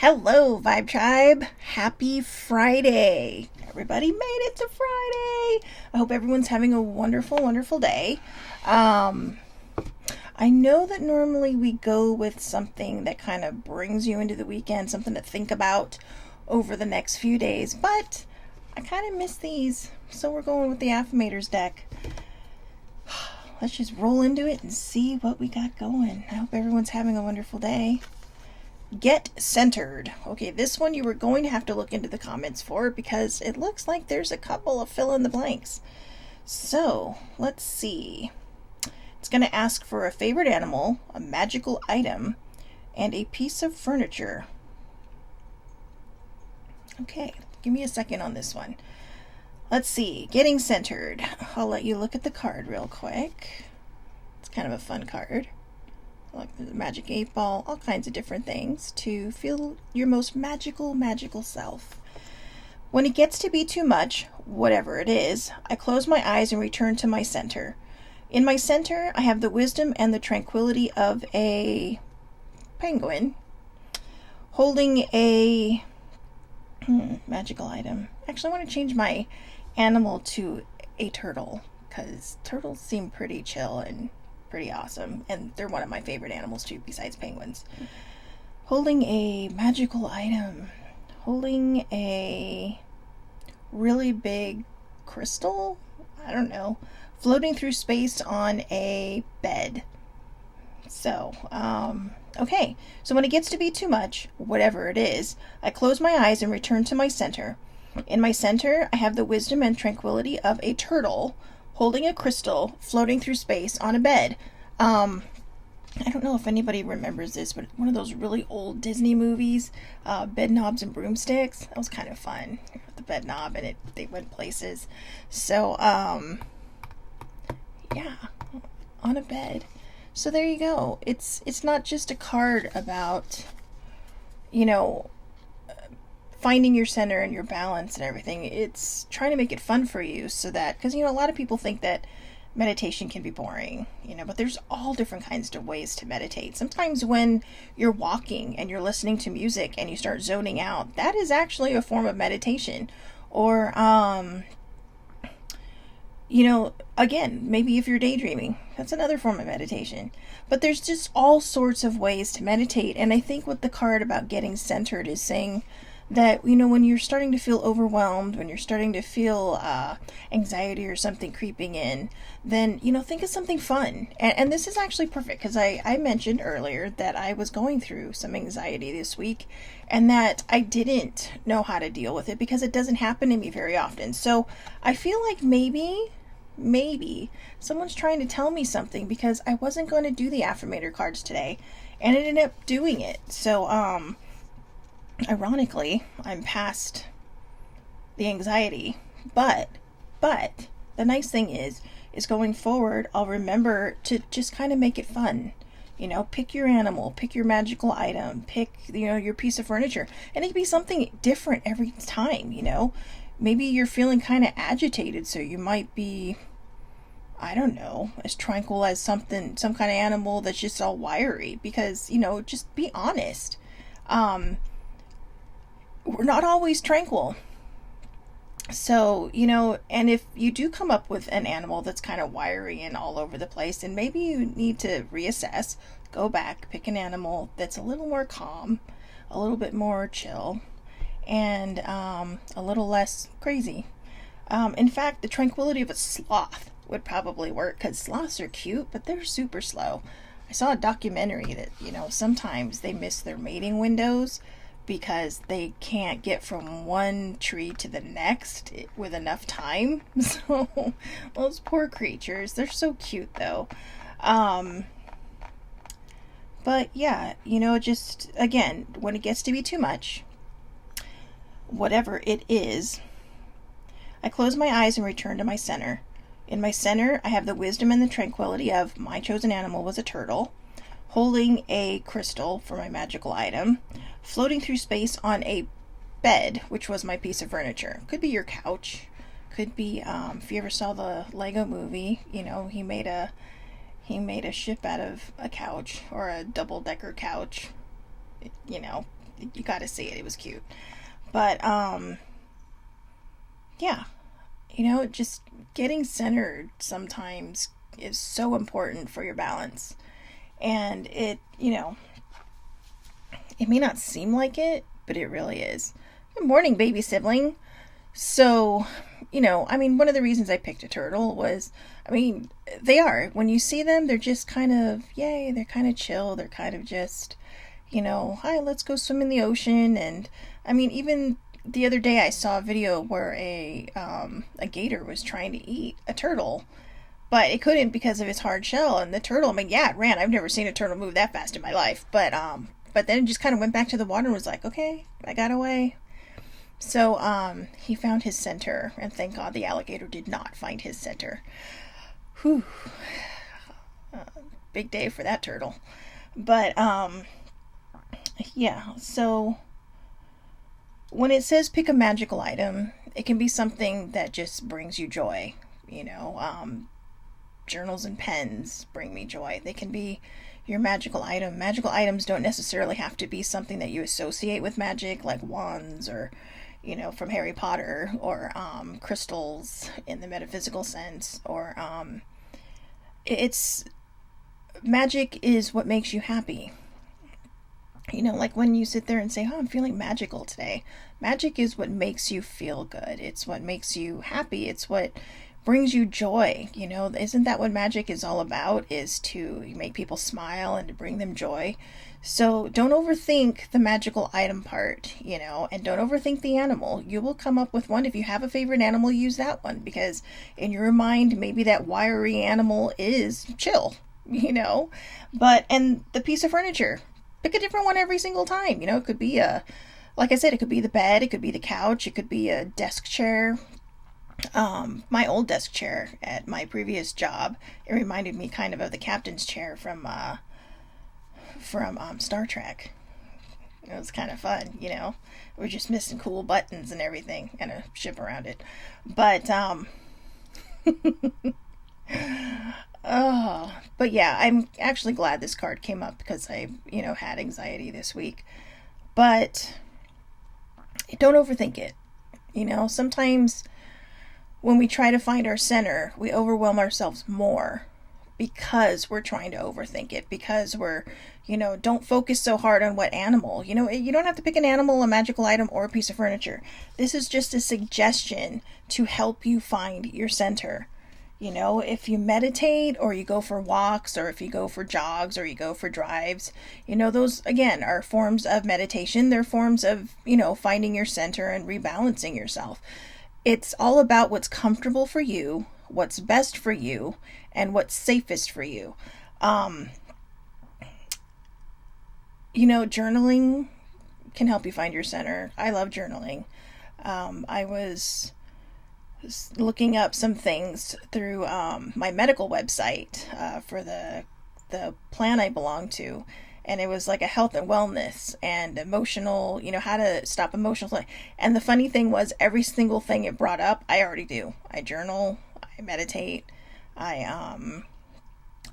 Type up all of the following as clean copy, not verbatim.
Hello, Vibe Tribe. Happy Friday. Everybody made it to Friday. I hope everyone's having a wonderful, wonderful day. Um, I know that normally we go with something that kind of brings you into the weekend, something to think about over the next few days, but I kind of miss these, so we're going with the Affirmators deck. Let's just roll into it and see what we got going. I hope everyone's having a wonderful day. Get centered. Okay, this one you were going to have to look into the comments for because it looks like there's a couple of fill in the blanks. So, let's see. It's going to ask for a favorite animal, a magical item, and a piece of furniture. Okay, give me a second on this one. Let's see. Getting centered. I'll let you look at the card real quick. It's kind of a fun card. Like the magic 8 ball, all kinds of different things to feel your most magical self. When it gets to be too much, whatever it is, I close my eyes and return to my center. In my center, I have the wisdom and the tranquility of a penguin holding a magical item. Actually, I want to change my animal to a turtle because turtles seem pretty chill and pretty awesome, and they're one of my favorite animals too, besides penguins. Holding a magical item, holding a really big crystal, I don't know, floating through space on a bed. So, okay, so when it gets to be too much, whatever it is, I close my eyes and return to my center. In my center, I have the wisdom and tranquility of a turtle holding a crystal floating through space on a bed. I don't know if anybody remembers this, but one of those really old Disney movies, Bedknobs and Broomsticks. That was kind of fun. The bed knob and they went places. So, yeah, on a bed. So there you go. It's not just a card about, you know, finding your center and your balance and everything. It's trying to make it fun for you so that, because, a lot of people think that meditation can be boring, but there's all different kinds of ways to meditate. Sometimes when you're walking and you're listening to music and you start zoning out, that is actually a form of meditation. Or, again, maybe if you're daydreaming, that's another form of meditation. But there's just all sorts of ways to meditate. And I think what the card about getting centered is saying that, when you're starting to feel overwhelmed, when you're starting to feel anxiety or something creeping in, then, think of something fun. And this is actually perfect because I mentioned earlier that I was going through some anxiety this week and that I didn't know how to deal with it because it doesn't happen to me very often. So I feel like maybe someone's trying to tell me something because I wasn't going to do the affirmator cards today and I ended up doing it. So, ironically, I'm past the anxiety, but the nice thing is going forward, I'll remember to just kind of make it fun. Pick your animal, pick your magical item, pick, your piece of furniture, and it can be something different every time. Maybe you're feeling kind of agitated, so you might be, I don't know, as tranquil as some kind of animal that's just all wiry, because, just be honest. We're not always tranquil. So, and if you do come up with an animal that's kind of wiry and all over the place, then maybe you need to reassess, go back, pick an animal that's a little more calm, a little bit more chill, and a little less crazy. In fact, the tranquility of a sloth would probably work because sloths are cute, but they're super slow. I saw a documentary that, sometimes they miss their mating windows because they can't get from one tree to the next with enough time. So those poor creatures, they're so cute though. But yeah, just again, when it gets to be too much, whatever it is, I close my eyes and return to my center. In my center, I have the wisdom and the tranquility of my chosen animal was a turtle, holding a crystal for my magical item, floating through space on a bed, which was my piece of furniture. Could be your couch. Could be, if you ever saw the Lego movie, he made a ship out of a couch or a double-decker couch. You got to see it. It was cute. But yeah, just getting centered sometimes is so important for your balance. And it may not seem like it, but it really is. Good morning, baby sibling. So, one of the reasons I picked a turtle was, they are. When you see them, they're just kind of, yay, they're kind of chill. They're kind of just, hi, let's go swim in the ocean. And, even the other day I saw a video where a gator was trying to eat a turtle, but it couldn't because of its hard shell. And the turtle, it ran. I've never seen a turtle move that fast in my life. But then it just kind of went back to the water and was like, okay, I got away. So he found his center, and thank God the alligator did not find his center. Whew. Big day for that turtle. But yeah, so when it says pick a magical item, it can be something that just brings you joy. Journals and pens bring me joy. They can be your magical item. Magical items don't necessarily have to be something that you associate with magic, like wands or, from Harry Potter, or crystals in the metaphysical sense, or it's magic is what makes you happy. Like when you sit there and say, oh, I'm feeling magical today. Magic is what makes you feel good. It's what makes you happy. It's what brings you joy. Isn't that what magic is all about, is to make people smile and to bring them joy? So don't overthink the magical item part, and don't overthink the animal. You will come up with one. If you have a favorite animal, use that one, because in your mind, maybe that wiry animal is chill, and the piece of furniture, pick a different one every single time. It could be like I said, it could be the bed, it could be the couch, it could be a desk chair. My old desk chair at my previous job, it reminded me kind of the captain's chair from Star Trek. It was kind of fun, We're just missing cool buttons and everything, and a ship around it. But but yeah, I'm actually glad this card came up, because I had anxiety this week. But don't overthink it. Sometimes when we try to find our center, we overwhelm ourselves more because we're trying to overthink it, because we're, don't focus so hard on what animal. You don't have to pick an animal, a magical item, or a piece of furniture. This is just a suggestion to help you find your center. If you meditate, or you go for walks, or if you go for jogs, or you go for drives, those, again, are forms of meditation. They're forms of, finding your center and rebalancing yourself. It's all about what's comfortable for you, what's best for you, and what's safest for you. Journaling can help you find your center. I love journaling. I was looking up some things through my medical website for the plan I belong to, and it was like a health and wellness and emotional, how to stop emotional. And the funny thing was, every single thing it brought up, I already do. I journal, I meditate, I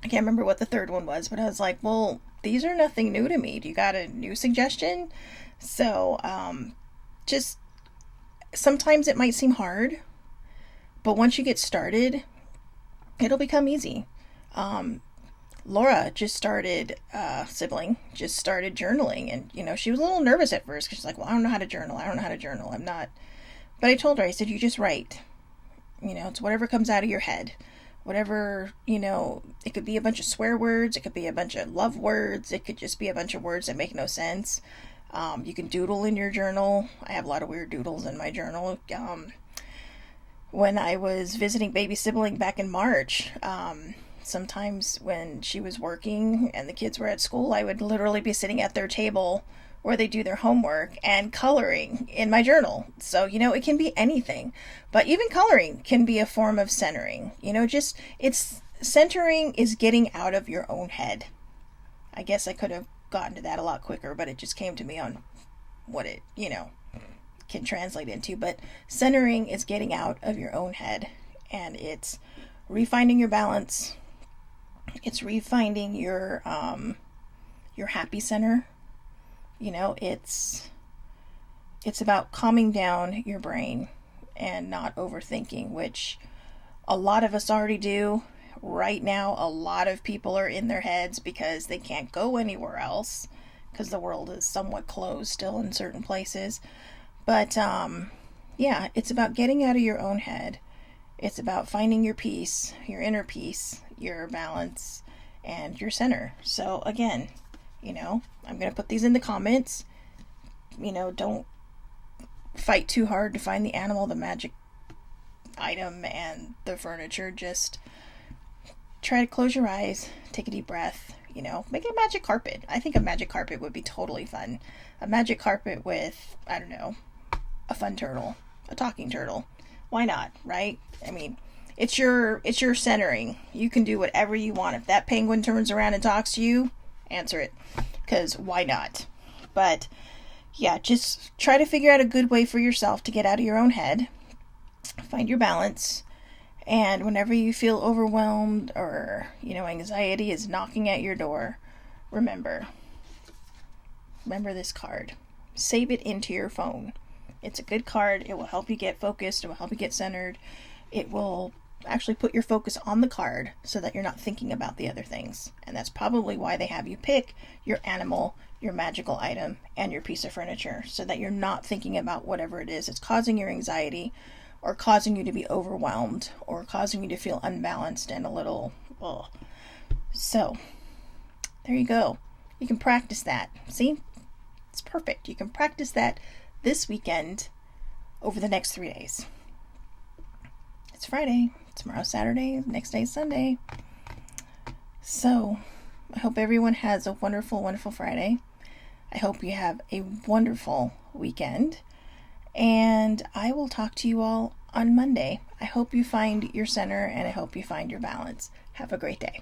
can't remember what the third one was, but I was like, well, these are nothing new to me. Do you got a new suggestion? So just sometimes it might seem hard, but once you get started, it'll become easy. Laura just started, sibling, just started journaling, and, she was a little nervous at first, because she's like, well, I don't know how to journal. I'm not, but I told her, I said, you just write, it's whatever comes out of your head, whatever, it could be a bunch of swear words, it could be a bunch of love words, it could just be a bunch of words that make no sense. You can doodle in your journal. I have a lot of weird doodles in my journal. When I was visiting baby sibling back in March, sometimes when she was working and the kids were at school, I would literally be sitting at their table where they do their homework and coloring in my journal. So, it can be anything, but even coloring can be a form of centering. Centering is getting out of your own head. I guess I could have gotten to that a lot quicker, but it just came to me on what it, can translate into. But centering is getting out of your own head, and it's refinding your balance. It's refinding your happy center. It's about calming down your brain and not overthinking, which a lot of us already do. Right now, a lot of people are in their heads because they can't go anywhere else because the world is somewhat closed still in certain places. But yeah, it's about getting out of your own head. It's about finding your peace, your inner peace, your balance, and your center. So again, I'm going to put these in the comments. Don't fight too hard to find the animal, the magic item, and the furniture. Just try to close your eyes, take a deep breath, make it a magic carpet. I think a magic carpet would be totally fun. A magic carpet with, I don't know, a fun turtle, a talking turtle. Why not, right? I mean, it's your centering. You can do whatever you want. If that penguin turns around and talks to you, answer it, because why not? But yeah, just try to figure out a good way for yourself to get out of your own head, find your balance, and whenever you feel overwhelmed or, anxiety is knocking at your door, remember this card. Save it into your phone. It's a good card. It will help you get focused. It will help you get centered. It will actually put your focus on the card so that you're not thinking about the other things. And that's probably why they have you pick your animal, your magical item, and your piece of furniture, so that you're not thinking about whatever it is. It's causing your anxiety or causing you to be overwhelmed or causing you to feel unbalanced and a little, ugh. So there you go. You can practice that. See? It's perfect. You can practice that this weekend over the next 3 days. It's Friday. Tomorrow's Saturday. Next day's Sunday. So I hope everyone has a wonderful, wonderful Friday. I hope you have a wonderful weekend. And I will talk to you all on Monday. I hope you find your center and I hope you find your balance. Have a great day.